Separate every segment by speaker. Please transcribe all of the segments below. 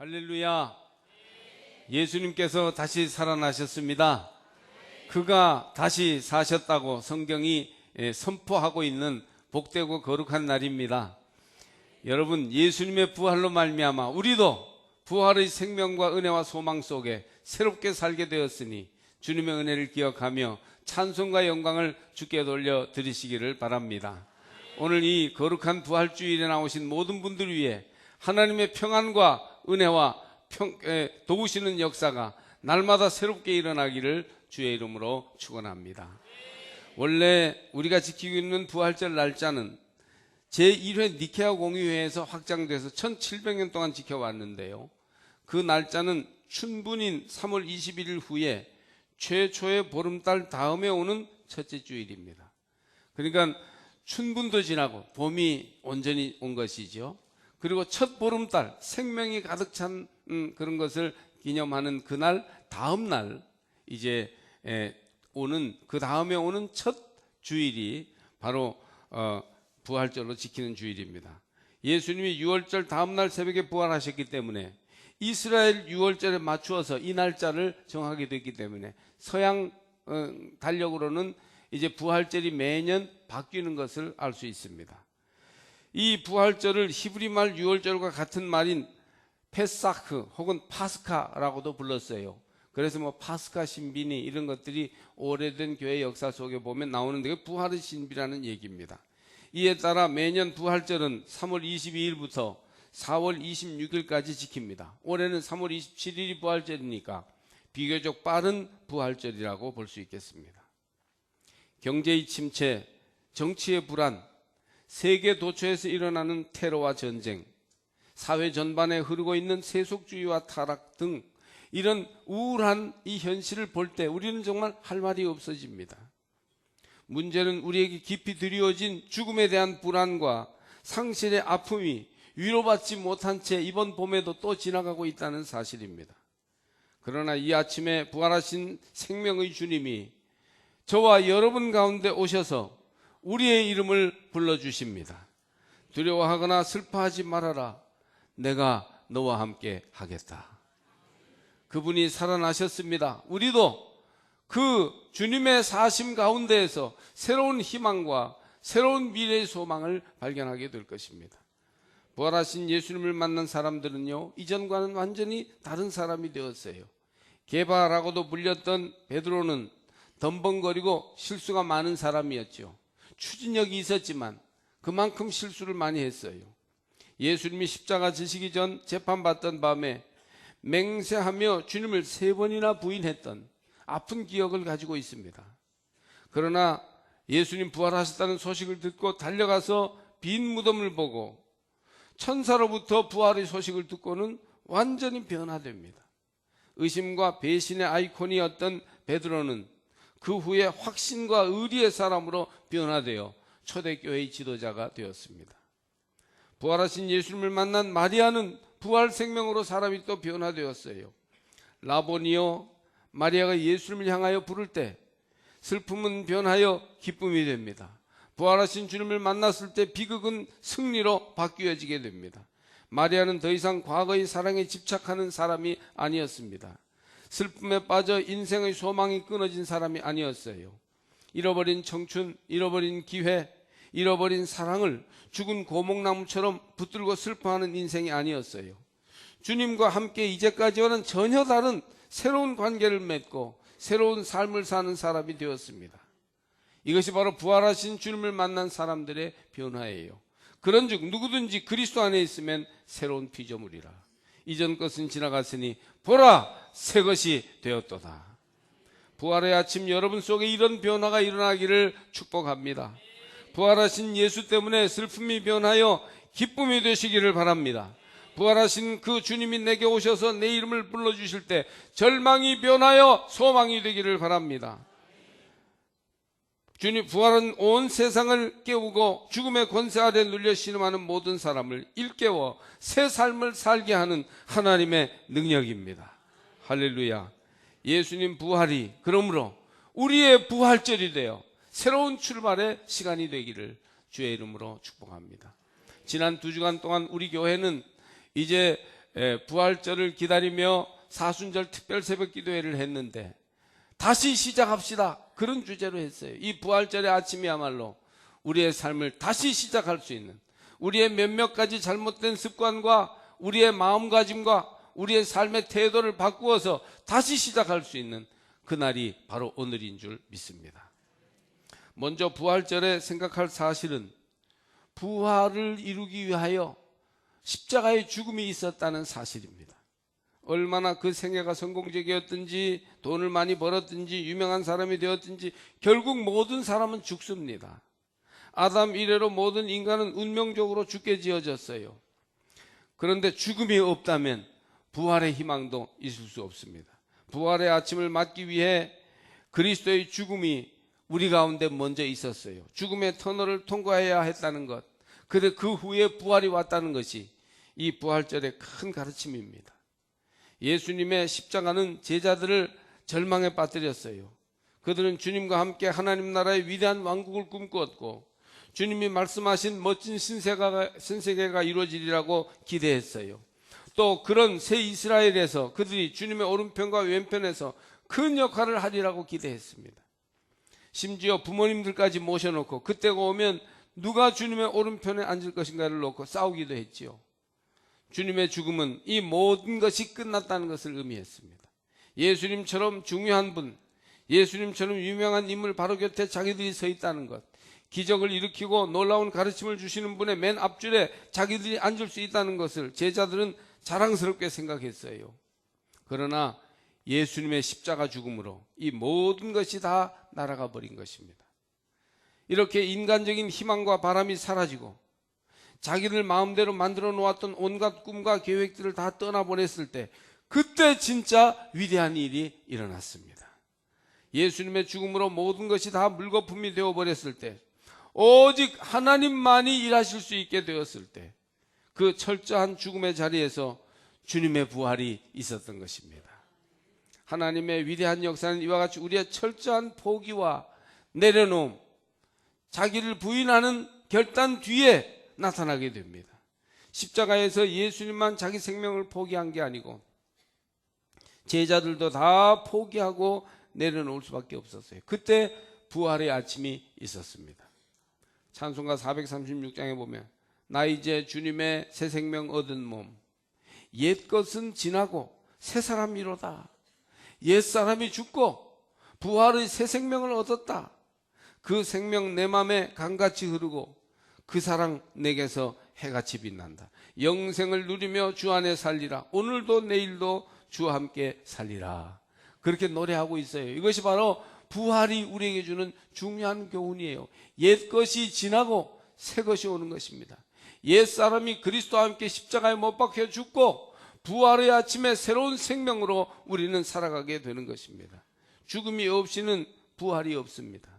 Speaker 1: 할렐루야. 예수님께서 다시 살아나셨습니다. 그가 다시 사셨다고 성경이 선포하고 있는 복되고 거룩한 날입니다. 여러분, 예수님의 부활로 말미암아 우리도 부활의 생명과 은혜와 소망 속에 새롭게 살게 되었으니 주님의 은혜를 기억하며 찬송과 영광을 주께 돌려 드리시기를 바랍니다. 오늘 이 거룩한 부활주일에 나오신 모든 분들 위해 하나님의 평안과 은혜와 도우시는 역사가 날마다 새롭게 일어나기를 주의 이름으로 축원합니다. 원래 우리가 지키고 있는 부활절 날짜는 제1회 니케아 공의회에서 확장돼서 1700년 동안 지켜왔는데요, 그 날짜는 춘분인 3월 21일 후에 최초의 보름달 다음에 오는 첫째 주일입니다. 그러니까 춘분도 지나고 봄이 온전히 온 것이죠. 그리고 첫 보름달, 생명이 가득 찬 그런 것을 기념하는 그날 다음 날 이제 오는 그 다음에 오는 첫 주일이 바로 부활절로 지키는 주일입니다. 예수님이 유월절 다음 날 새벽에 부활하셨기 때문에 이스라엘 유월절에 맞추어서 이 날짜를 정하게 됐기 때문에 서양 달력으로는 이제 부활절이 매년 바뀌는 것을 알 수 있습니다. 이 부활절을 히브리말 유월절과 같은 말인 페사크 혹은 파스카라고도 불렀어요. 그래서 파스카 신비니 이런 것들이 오래된 교회 역사 속에 보면 나오는데 부활의 신비라는 얘기입니다. 이에 따라 매년 부활절은 3월 22일부터 4월 26일까지 지킵니다. 올해는 3월 27일이 부활절이니까 비교적 빠른 부활절이라고 볼 수 있겠습니다. 경제의 침체, 정치의 불안, 세계 도처에서 일어나는 테러와 전쟁, 사회 전반에 흐르고 있는 세속주의와 타락 등 이런 우울한 이 현실을 볼 때 우리는 정말 할 말이 없어집니다. 문제는 우리에게 깊이 드리워진 죽음에 대한 불안과 상실의 아픔이 위로받지 못한 채 이번 봄에도 또 지나가고 있다는 사실입니다. 그러나 이 아침에 부활하신 생명의 주님이 저와 여러분 가운데 오셔서 우리의 이름을 불러주십니다. 두려워하거나 슬퍼하지 말아라. 내가 너와 함께 하겠다. 그분이 살아나셨습니다. 우리도 그 주님의 사심 가운데에서 새로운 희망과 새로운 미래의 소망을 발견하게 될 것입니다. 부활하신 예수님을 만난 사람들은요, 이전과는 완전히 다른 사람이 되었어요. 게바라고도 불렸던 베드로는 덤벙거리고 실수가 많은 사람이었죠. 추진력이 있었지만 그만큼 실수를 많이 했어요. 예수님이 십자가 지시기 전 재판받던 밤에 맹세하며 주님을 3번이나 부인했던 아픈 기억을 가지고 있습니다. 그러나 예수님 부활하셨다는 소식을 듣고 달려가서 빈 무덤을 보고 천사로부터 부활의 소식을 듣고는 완전히 변화됩니다. 의심과 배신의 아이콘이었던 베드로는 그 후에 확신과 의리의 사람으로 변화되어 초대교회의 지도자가 되었습니다. 부활하신 예수님을 만난 마리아는 부활 생명으로 사람이 또 변화되었어요. 라보니요, 마리아가 예수님을 향하여 부를 때 슬픔은 변하여 기쁨이 됩니다. 부활하신 주님을 만났을 때 비극은 승리로 바뀌어지게 됩니다. 마리아는 더 이상 과거의 사랑에 집착하는 사람이 아니었습니다. 슬픔에 빠져 인생의 소망이 끊어진 사람이 아니었어요. 잃어버린 청춘, 잃어버린 기회, 잃어버린 사랑을 죽은 고목나무처럼 붙들고 슬퍼하는 인생이 아니었어요. 주님과 함께 이제까지와는 전혀 다른 새로운 관계를 맺고 새로운 삶을 사는 사람이 되었습니다. 이것이 바로 부활하신 주님을 만난 사람들의 변화예요. 그런즉 누구든지 그리스도 안에 있으면 새로운 피조물이라. 이전 것은 지나갔으니 보라, 새 것이 되었도다. 부활의 아침 여러분 속에 이런 변화가 일어나기를 축복합니다. 부활하신 예수 때문에 슬픔이 변하여 기쁨이 되시기를 바랍니다. 부활하신 그 주님이 내게 오셔서 내 이름을 불러주실 때 절망이 변하여 소망이 되기를 바랍니다. 주님 부활은 온 세상을 깨우고 죽음의 권세 아래 눌려 신음하는 모든 사람을 일깨워 새 삶을 살게 하는 하나님의 능력입니다. 할렐루야. 예수님 부활이 그러므로 우리의 부활절이 되어 새로운 출발의 시간이 되기를 주의 이름으로 축복합니다. 지난 2주간 동안 우리 교회는 이제 부활절을 기다리며 사순절 특별 새벽 기도회를 했는데 다시 시작합시다, 그런 주제로 했어요. 이 부활절의 아침이야말로 우리의 삶을 다시 시작할 수 있는, 우리의 몇몇 가지 잘못된 습관과 우리의 마음가짐과 우리의 삶의 태도를 바꾸어서 다시 시작할 수 있는 그날이 바로 오늘인 줄 믿습니다. 먼저 부활절에 생각할 사실은 부활을 이루기 위하여 십자가의 죽음이 있었다는 사실입니다. 얼마나 그 생애가 성공적이었든지 돈을 많이 벌었든지 유명한 사람이 되었든지 결국 모든 사람은 죽습니다. 아담 이래로 모든 인간은 운명적으로 죽게 지어졌어요. 그런데 죽음이 없다면 부활의 희망도 있을 수 없습니다. 부활의 아침을 맞기 위해 그리스도의 죽음이 우리 가운데 먼저 있었어요. 죽음의 터널을 통과해야 했다는 것, 그런데 그 후에 부활이 왔다는 것이 이 부활절의 큰 가르침입니다. 예수님의 십자가는 제자들을 절망에 빠뜨렸어요. 그들은 주님과 함께 하나님 나라의 위대한 왕국을 꿈꾸었고 주님이 말씀하신 멋진 신세계가 이루어지리라고 기대했어요. 또 그런 새 이스라엘에서 그들이 주님의 오른편과 왼편에서 큰 역할을 하리라고 기대했습니다. 심지어 부모님들까지 모셔놓고 그때가 오면 누가 주님의 오른편에 앉을 것인가를 놓고 싸우기도 했지요. 주님의 죽음은 이 모든 것이 끝났다는 것을 의미했습니다. 예수님처럼 중요한 분, 예수님처럼 유명한 인물 바로 곁에 자기들이 서 있다는 것, 기적을 일으키고 놀라운 가르침을 주시는 분의 맨 앞줄에 자기들이 앉을 수 있다는 것을 제자들은 자랑스럽게 생각했어요. 그러나 예수님의 십자가 죽음으로 이 모든 것이 다 날아가 버린 것입니다. 이렇게 인간적인 희망과 바람이 사라지고 자기들 마음대로 만들어 놓았던 온갖 꿈과 계획들을 다 떠나보냈을 때 그때 진짜 위대한 일이 일어났습니다. 예수님의 죽음으로 모든 것이 다 물거품이 되어버렸을 때, 오직 하나님만이 일하실 수 있게 되었을 때, 그 철저한 죽음의 자리에서 주님의 부활이 있었던 것입니다. 하나님의 위대한 역사는 이와 같이 우리의 철저한 포기와 내려놓음, 자기를 부인하는 결단 뒤에 나타나게 됩니다. 십자가에서 예수님만 자기 생명을 포기한 게 아니고 제자들도 다 포기하고 내려놓을 수밖에 없었어요. 그때 부활의 아침이 있었습니다. 찬송가 436장에 보면 나 이제 주님의 새 생명 얻은 몸, 옛것은 지나고 새 사람이로다. 옛사람이 죽고 부활의 새 생명을 얻었다. 그 생명 내 맘에 강같이 흐르고 그 사랑 내게서 해같이 빛난다. 영생을 누리며 주 안에 살리라. 오늘도 내일도 주와 함께 살리라. 그렇게 노래하고 있어요. 이것이 바로 부활이 우리에게 주는 중요한 교훈이에요. 옛것이 지나고 새것이 오는 것입니다. 옛사람이 그리스도와 함께 십자가에 못 박혀 죽고 부활의 아침에 새로운 생명으로 우리는 살아가게 되는 것입니다. 죽음이 없이는 부활이 없습니다.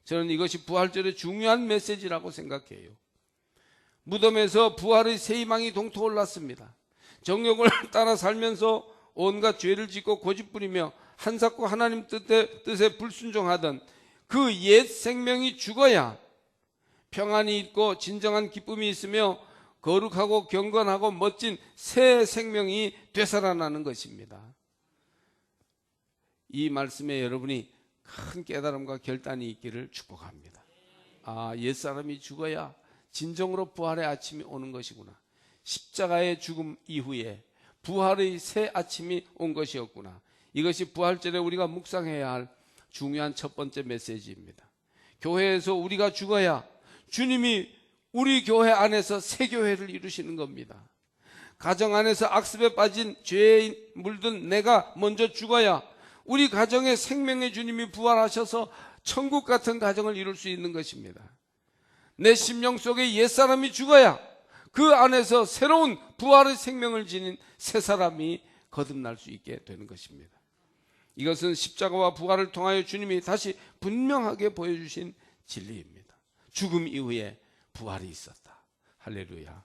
Speaker 1: 저는 이것이 부활절의 중요한 메시지라고 생각해요. 무덤에서 부활의 새 희망이 동토올랐습니다. 정욕을 따라 살면서 온갖 죄를 짓고 고집부리며 한사코 하나님 뜻에 불순종하던 그 옛 생명이 죽어야 평안이 있고 진정한 기쁨이 있으며 거룩하고 경건하고 멋진 새 생명이 되살아나는 것입니다. 이 말씀에 여러분이 큰 깨달음과 결단이 있기를 축복합니다. 아, 옛사람이 죽어야 진정으로 부활의 아침이 오는 것이구나. 십자가의 죽음 이후에 부활의 새 아침이 온 것이었구나. 이것이 부활절에 우리가 묵상해야 할 중요한 첫 번째 메시지입니다. 교회에서 우리가 죽어야 주님이 우리 교회 안에서 새 교회를 이루시는 겁니다. 가정 안에서 악습에 빠진 죄에 물든 내가 먼저 죽어야 우리 가정에 생명의 주님이 부활하셔서 천국 같은 가정을 이룰 수 있는 것입니다. 내 심령 속에 옛사람이 죽어야 그 안에서 새로운 부활의 생명을 지닌 새 사람이 거듭날 수 있게 되는 것입니다. 이것은 십자가와 부활을 통하여 주님이 다시 분명하게 보여주신 진리입니다. 죽음 이후에 부활이 있었다. 할렐루야.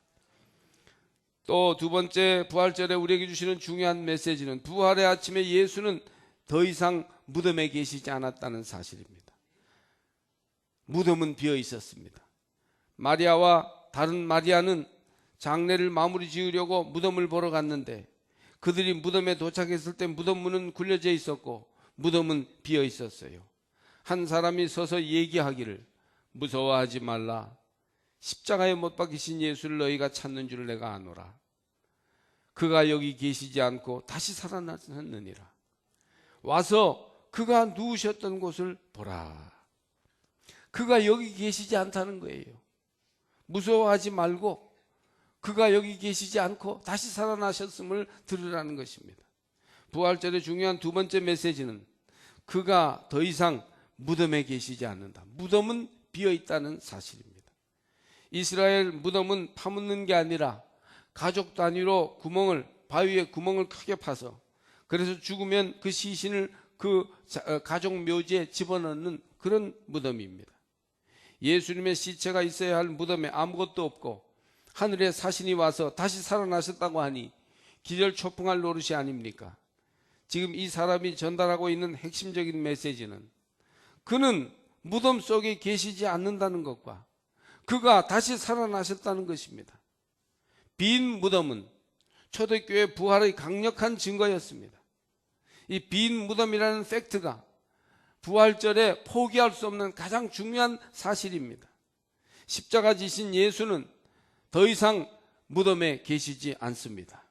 Speaker 1: 또 두 번째, 부활절에 우리에게 주시는 중요한 메시지는 부활의 아침에 예수는 더 이상 무덤에 계시지 않았다는 사실입니다. 무덤은 비어 있었습니다. 마리아와 다른 마리아는 장례를 마무리 지으려고 무덤을 보러 갔는데 그들이 무덤에 도착했을 때 무덤 문은 굴려져 있었고 무덤은 비어 있었어요. 한 사람이 서서 얘기하기를 무서워하지 말라. 십자가에 못 박히신 예수를 너희가 찾는 줄 내가 아노라. 그가 여기 계시지 않고 다시 살아났느니라. 와서 그가 누우셨던 곳을 보라. 그가 여기 계시지 않다는 거예요. 무서워하지 말고 그가 여기 계시지 않고 다시 살아나셨음을 들으라는 것입니다. 부활절의 중요한 두 번째 메시지는 그가 더 이상 무덤에 계시지 않는다. 무덤은 비어 있다는 사실입니다. 이스라엘 무덤은 파묻는 게 아니라 가족 단위로 바위에 구멍을 크게 파서 그래서 죽으면 그 시신을 그 가족 묘지에 집어넣는 그런 무덤입니다. 예수님의 시체가 있어야 할 무덤에 아무것도 없고 하늘에 사신이 와서 다시 살아나셨다고 하니 기절초풍할 노릇이 아닙니까? 지금 이 사람이 전달하고 있는 핵심적인 메시지는 그는 무덤 속에 계시지 않는다는 것과 그가 다시 살아나셨다는 것입니다. 빈 무덤은 초대교회 부활의 강력한 증거였습니다. 이 빈 무덤이라는 팩트가 부활절에 포기할 수 없는 가장 중요한 사실입니다. 십자가 지신 예수는 더 이상 무덤에 계시지 않습니다.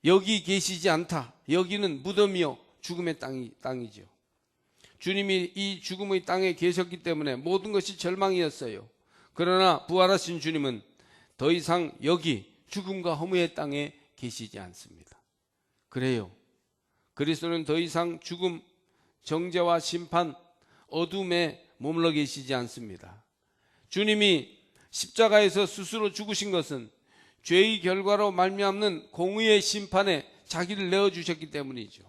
Speaker 1: 여기 계시지 않다. 여기는 무덤이요 죽음의 땅이죠. 주님이 이 죽음의 땅에 계셨기 때문에 모든 것이 절망이었어요. 그러나 부활하신 주님은 더 이상 여기 죽음과 허무의 땅에 계시지 않습니다. 그래요. 그리스도는 더 이상 죽음, 정죄와 심판, 어둠에 머물러 계시지 않습니다. 주님이 십자가에서 스스로 죽으신 것은 죄의 결과로 말미암는 공의의 심판에 자기를 내어주셨기 때문이죠.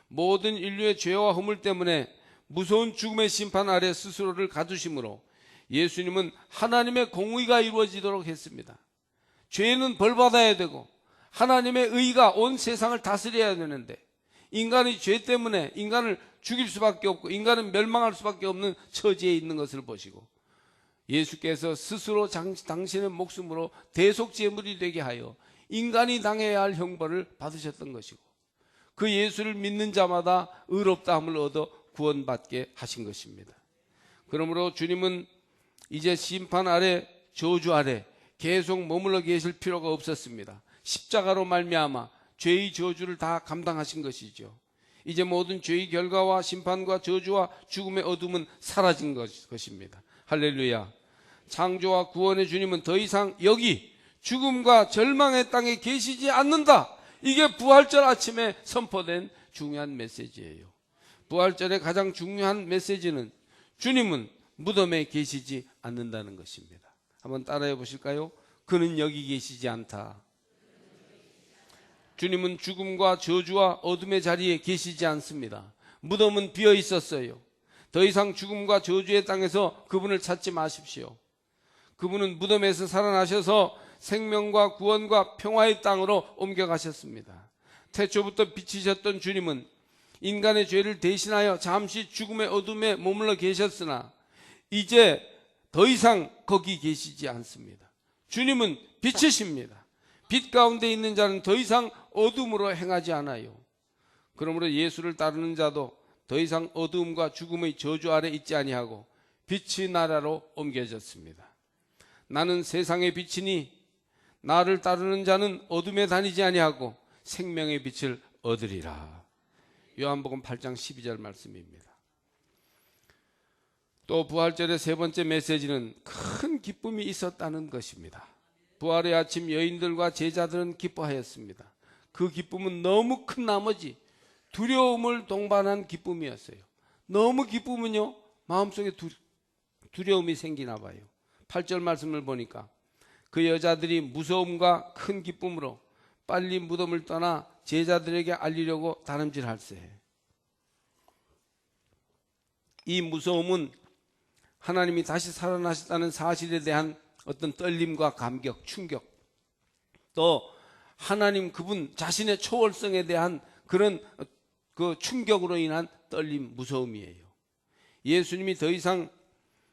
Speaker 1: 모든 인류의 죄와 허물 때문에 무서운 죽음의 심판 아래 스스로를 가두심으로 예수님은 하나님의 공의가 이루어지도록 했습니다. 죄는 벌받아야 되고 하나님의 의가 온 세상을 다스려야 되는데 인간의 죄 때문에 인간을 죽일 수밖에 없고 인간은 멸망할 수밖에 없는 처지에 있는 것을 보시고 예수께서 스스로 당신의 목숨으로 대속제물이 되게 하여 인간이 당해야 할 형벌을 받으셨던 것이고 그 예수를 믿는 자마다 의롭다함을 얻어 구원받게 하신 것입니다. 그러므로 주님은 이제 심판 아래, 저주 아래 계속 머물러 계실 필요가 없었습니다. 십자가로 말미암아 죄의 저주를 다 감당하신 것이죠. 이제 모든 죄의 결과와 심판과 저주와 죽음의 어둠은 사라진 것입니다. 할렐루야. 창조와 구원의 주님은 더 이상 여기 죽음과 절망의 땅에 계시지 않는다. 이게 부활절 아침에 선포된 중요한 메시지예요. 부활절의 가장 중요한 메시지는 주님은 무덤에 계시지 않는다는 것입니다. 한번 따라해 보실까요? 그는 여기 계시지 않다. 주님은 죽음과 저주와 어둠의 자리에 계시지 않습니다. 무덤은 비어 있었어요. 더 이상 죽음과 저주의 땅에서 그분을 찾지 마십시오. 그분은 무덤에서 살아나셔서 생명과 구원과 평화의 땅으로 옮겨가셨습니다. 태초부터 빛이셨던 주님은 인간의 죄를 대신하여 잠시 죽음의 어둠에 머물러 계셨으나 이제 더 이상 거기 계시지 않습니다. 주님은 빛이십니다. 빛 가운데 있는 자는 더 이상 어둠으로 행하지 않아요. 그러므로 예수를 따르는 자도 더 이상 어둠과 죽음의 저주 아래 있지 아니하고 빛의 나라로 옮겨졌습니다. 나는 세상의 빛이니 나를 따르는 자는 어둠에 다니지 아니하고 생명의 빛을 얻으리라. 요한복음 8장 12절 말씀입니다. 또 부활절의 세 번째 메시지는 큰 기쁨이 있었다는 것입니다. 부활의 아침 여인들과 제자들은 기뻐하였습니다. 그 기쁨은 너무 큰 나머지 두려움을 동반한 기쁨이었어요. 너무 기쁘면요 마음속에 두려움이 생기나 봐요. 8절 말씀을 보니까 그 여자들이 무서움과 큰 기쁨으로 빨리 무덤을 떠나 제자들에게 알리려고 다름질할세. 이 무서움은 하나님이 다시 살아나셨다는 사실에 대한 어떤 떨림과 감격, 충격, 또 하나님 그분 자신의 초월성에 대한 그런 그 충격으로 인한 떨림, 무서움이에요. 예수님이 더 이상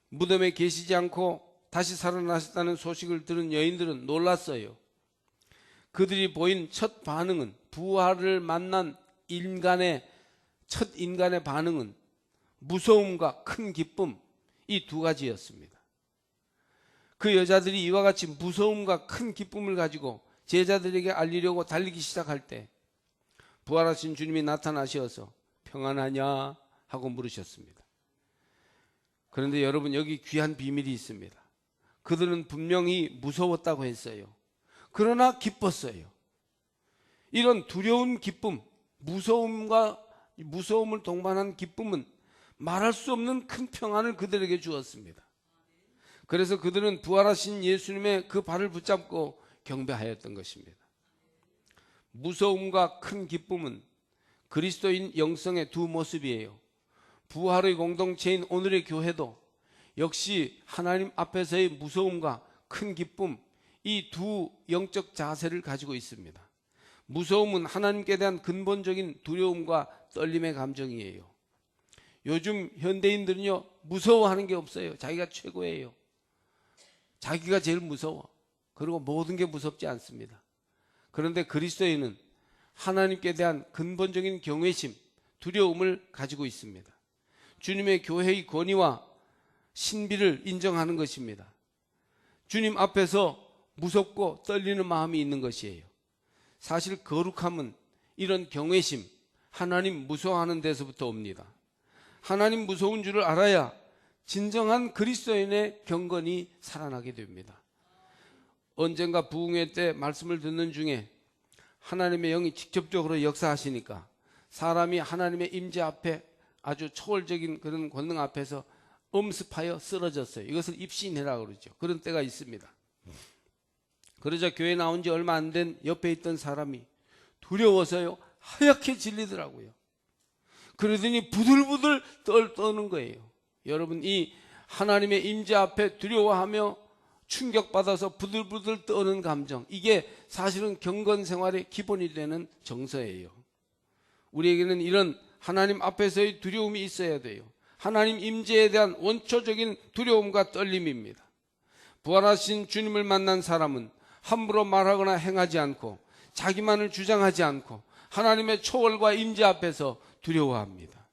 Speaker 1: 무덤에 계시지 않고 다시 살아나셨다는 소식을 들은 여인들은 놀랐어요. 그들이 보인 첫 반응은, 부활을 만난 첫 인간의 반응은 무서움과 큰 기쁨, 이 두 가지였습니다. 그 여자들이 이와 같이 무서움과 큰 기쁨을 가지고 제자들에게 알리려고 달리기 시작할 때 부활하신 주님이 나타나셔서 평안하냐 하고 물으셨습니다. 그런데 여러분, 여기 귀한 비밀이 있습니다. 그들은 분명히 무서웠다고 했어요. 그러나 기뻤어요. 이런 두려운 기쁨, 무서움을 동반한 기쁨은 말할 수 없는 큰 평안을 그들에게 주었습니다. 그래서 그들은 부활하신 예수님의 그 발을 붙잡고 경배하였던 것입니다. 무서움과 큰 기쁨은 그리스도인 영성의 두 모습이에요. 부활의 공동체인 오늘의 교회도 역시 하나님 앞에서의 무서움과 큰 기쁨, 이 두 영적 자세를 가지고 있습니다. 무서움은 하나님께 대한 근본적인 두려움과 떨림의 감정이에요. 요즘 현대인들은요, 무서워하는 게 없어요. 자기가 최고예요. 자기가 제일 무서워. 그리고 모든 게 무섭지 않습니다. 그런데 그리스도인은 하나님께 대한 근본적인 경외심, 두려움을 가지고 있습니다. 주님의 교회의 권위와 신비를 인정하는 것입니다. 주님 앞에서 무섭고 떨리는 마음이 있는 것이에요. 사실 거룩함은 이런 경외심, 하나님 무서워하는 데서부터 옵니다. 하나님 무서운 줄을 알아야 진정한 그리스도인의 경건이 살아나게 됩니다. 언젠가 부흥회 때 말씀을 듣는 중에 하나님의 영이 직접적으로 역사하시니까 사람이 하나님의 임재 앞에 아주 초월적인 그런 권능 앞에서 엄습하여 쓰러졌어요. 이것을 입신이라고 그러죠. 그런 때가 있습니다. 그러자 교회 나온 지 얼마 안 된 옆에 있던 사람이 두려워서요, 하얗게 질리더라고요. 그러더니 부들부들 떠는 거예요. 여러분, 이 하나님의 임재 앞에 두려워하며 충격받아서 부들부들 떠는 감정, 이게 사실은 경건 생활의 기본이 되는 정서예요. 우리에게는 이런 하나님 앞에서의 두려움이 있어야 돼요. 하나님 임재에 대한 원초적인 두려움과 떨림입니다. 부활하신 주님을 만난 사람은 함부로 말하거나 행하지 않고 자기만을 주장하지 않고 하나님의 초월과 임재 앞에서 두려워합니다.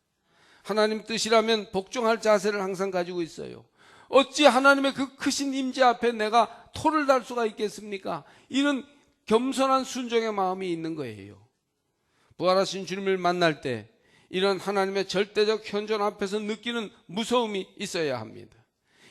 Speaker 1: 하나님 뜻이라면 복종할 자세를 항상 가지고 있어요. 어찌 하나님의 그 크신 임재 앞에 내가 토를 달 수가 있겠습니까? 이런 겸손한 순종의 마음이 있는 거예요. 부활하신 주님을 만날 때 이런 하나님의 절대적 현존 앞에서 느끼는 무서움이 있어야 합니다.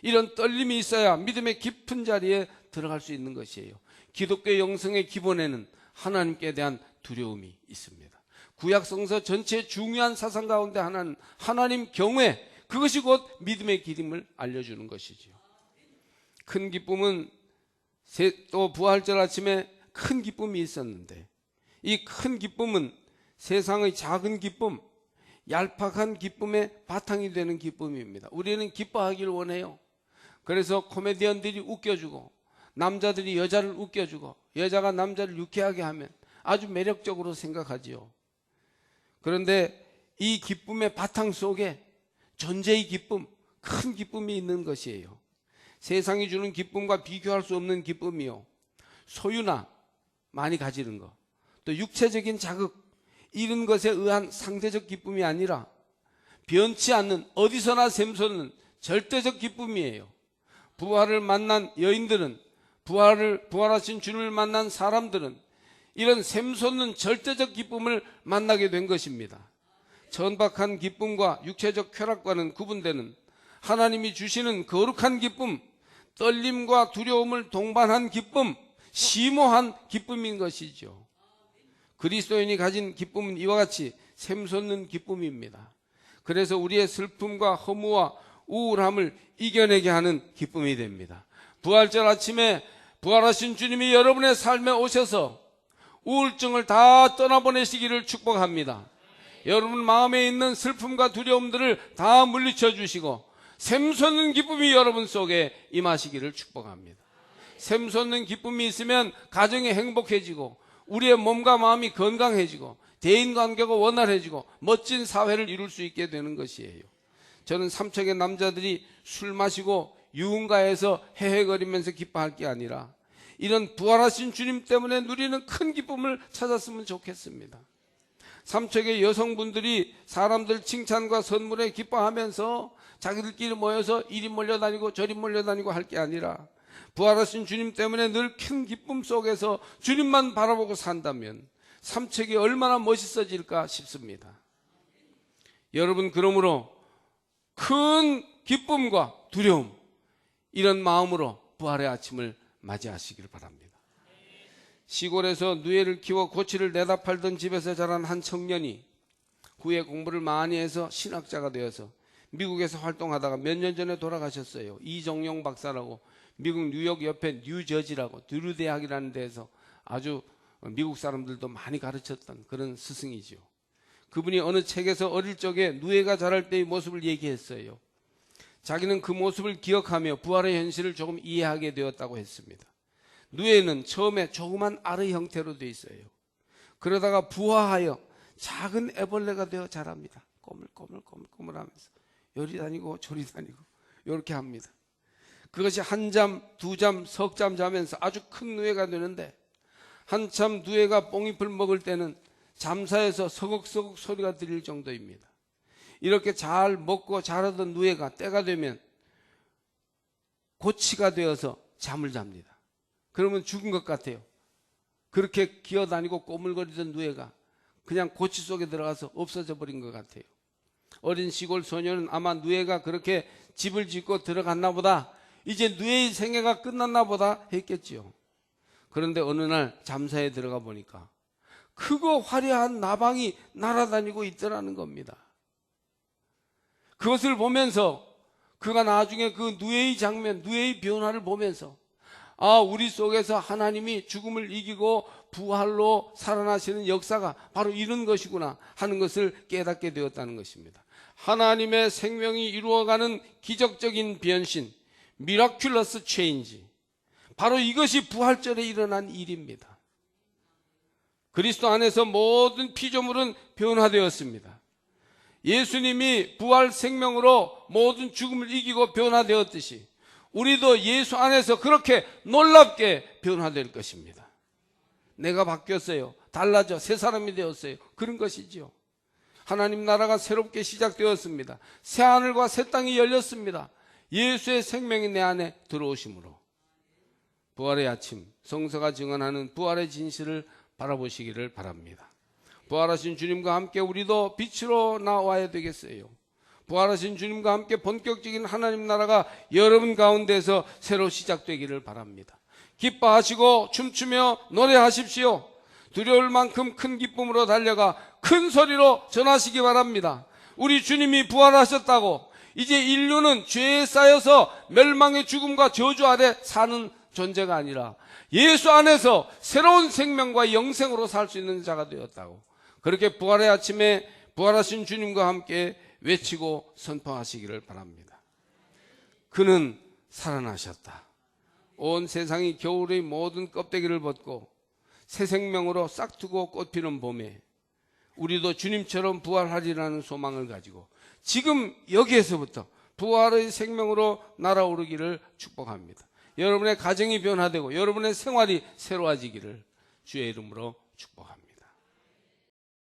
Speaker 1: 이런 떨림이 있어야 믿음의 깊은 자리에 들어갈 수 있는 것이에요. 기독교 영성의 기본에는 하나님께 대한 두려움이 있습니다. 구약 성서 전체의 중요한 사상 가운데 하나는 하나님 경외, 그것이 곧 믿음의 길임을 알려주는 것이죠. 큰 기쁨은 또 부활절 아침에 큰 기쁨이 있었는데, 이 큰 기쁨은 세상의 작은 기쁨, 얄팍한 기쁨의 바탕이 되는 기쁨입니다. 우리는 기뻐하기를 원해요. 그래서 코미디언들이 웃겨주고 남자들이 여자를 웃겨주고 여자가 남자를 유쾌하게 하면 아주 매력적으로 생각하지요. 그런데 이 기쁨의 바탕 속에 존재의 기쁨, 큰 기쁨이 있는 것이에요. 세상이 주는 기쁨과 비교할 수 없는 기쁨이요, 소유나 많이 가지는 것, 또 육체적인 자극, 이런 것에 의한 상대적 기쁨이 아니라 변치 않는, 어디서나 샘솟는 절대적 기쁨이에요. 부활을 만난 여인들은, 부활하신 주님을 만난 사람들은 이런 샘솟는 절대적 기쁨을 만나게 된 것입니다. 천박한 기쁨과 육체적 쾌락과는 구분되는 하나님이 주시는 거룩한 기쁨, 떨림과 두려움을 동반한 기쁨, 심오한 기쁨인 것이죠. 그리스도인이 가진 기쁨은 이와 같이 샘솟는 기쁨입니다. 그래서 우리의 슬픔과 허무와 우울함을 이겨내게 하는 기쁨이 됩니다. 부활절 아침에 부활하신 주님이 여러분의 삶에 오셔서 우울증을 다 떠나보내시기를 축복합니다. 여러분 마음에 있는 슬픔과 두려움들을 다 물리쳐 주시고 샘솟는 기쁨이 여러분 속에 임하시기를 축복합니다. 샘솟는 기쁨이 있으면 가정이 행복해지고 우리의 몸과 마음이 건강해지고 대인관계가 원활해지고 멋진 사회를 이룰 수 있게 되는 것이에요. 저는 삼척의 남자들이 술 마시고 유흥가에서 헤헤거리면서 기뻐할 게 아니라 이런 부활하신 주님 때문에 누리는 큰 기쁨을 찾았으면 좋겠습니다. 삼척의 여성분들이 사람들 칭찬과 선물에 기뻐하면서 자기들끼리 모여서 이리 몰려다니고 저리 몰려다니고 할 게 아니라 부활하신 주님 때문에 늘 큰 기쁨 속에서 주님만 바라보고 산다면 삼척이 얼마나 멋있어질까 싶습니다. 여러분, 그러므로 큰 기쁨과 두려움, 이런 마음으로 부활의 아침을 맞이하시길 바랍니다. 시골에서 누에를 키워 고치를 내다 팔던 집에서 자란 한 청년이 후에 공부를 많이 해서 신학자가 되어서 미국에서 활동하다가 몇 년 전에 돌아가셨어요. 이정용 박사라고, 미국 뉴욕 옆에 뉴저지라고 드류 대학이라는 데에서 아주 미국 사람들도 많이 가르쳤던 그런 스승이죠. 그분이 어느 책에서 어릴 적에 누에가 자랄 때의 모습을 얘기했어요. 자기는 그 모습을 기억하며 부활의 현실을 조금 이해하게 되었다고 했습니다. 누에는 처음에 조그만 알의 형태로 되어 있어요. 그러다가 부화하여 작은 애벌레가 되어 자랍니다. 꼬물꼬물하면서 요리 다니고 조리 다니고 이렇게 합니다. 그것이 한 잠, 두 잠, 석 잠 자면서 아주 큰 누에가 되는데, 한참 누에가 뽕잎을 먹을 때는 잠사에서 서걱서걱 소리가 들릴 정도입니다. 이렇게 잘 먹고 자라던 누에가 때가 되면 고치가 되어서 잠을 잡니다. 그러면 죽은 것 같아요. 그렇게 기어다니고 꼬물거리던 누에가 그냥 고치 속에 들어가서 없어져 버린 것 같아요. 어린 시골 소녀는 아마 누에가 그렇게 집을 짓고 들어갔나 보다, 이제 누에의 생애가 끝났나 보다 했겠지요. 그런데 어느 날 잠사에 들어가 보니까 크고 화려한 나방이 날아다니고 있더라는 겁니다. 그것을 보면서 그가 나중에 그 누에의 장면, 누에의 변화를 보면서, 아, 우리 속에서 하나님이 죽음을 이기고 부활로 살아나시는 역사가 바로 이런 것이구나 하는 것을 깨닫게 되었다는 것입니다. 하나님의 생명이 이루어가는 기적적인 변신, 미라큘러스 체인지, 바로 이것이 부활절에 일어난 일입니다. 그리스도 안에서 모든 피조물은 변화되었습니다. 예수님이 부활 생명으로 모든 죽음을 이기고 변화되었듯이 우리도 예수 안에서 그렇게 놀랍게 변화될 것입니다. 내가 바뀌었어요. 달라져 새 사람이 되었어요. 그런 것이지요. 하나님 나라가 새롭게 시작되었습니다. 새 하늘과 새 땅이 열렸습니다. 예수의 생명이 내 안에 들어오심으로 부활의 아침, 성서가 증언하는 부활의 진실을 바라보시기를 바랍니다. 부활하신 주님과 함께 우리도 빛으로 나와야 되겠어요. 부활하신 주님과 함께 본격적인 하나님 나라가 여러분 가운데서 새로 시작되기를 바랍니다. 기뻐하시고 춤추며 노래하십시오. 두려울 만큼 큰 기쁨으로 달려가 큰 소리로 전하시기 바랍니다. 우리 주님이 부활하셨다고 이제 인류는 죄에 쌓여서 멸망의 죽음과 저주 아래 사는 존재가 아니라 예수 안에서 새로운 생명과 영생으로 살 수 있는 자가 되었다고, 그렇게 부활의 아침에 부활하신 주님과 함께 외치고 선포하시기를 바랍니다. 그는 살아나셨다. 온 세상이 겨울의 모든 껍데기를 벗고 새 생명으로 싹트고 꽃피는 봄에 우리도 주님처럼 부활하리라는 소망을 가지고 지금 여기에서부터 부활의 생명으로 날아오르기를 축복합니다. 여러분의 가정이 변화되고 여러분의 생활이 새로워지기를 주의 이름으로 축복합니다.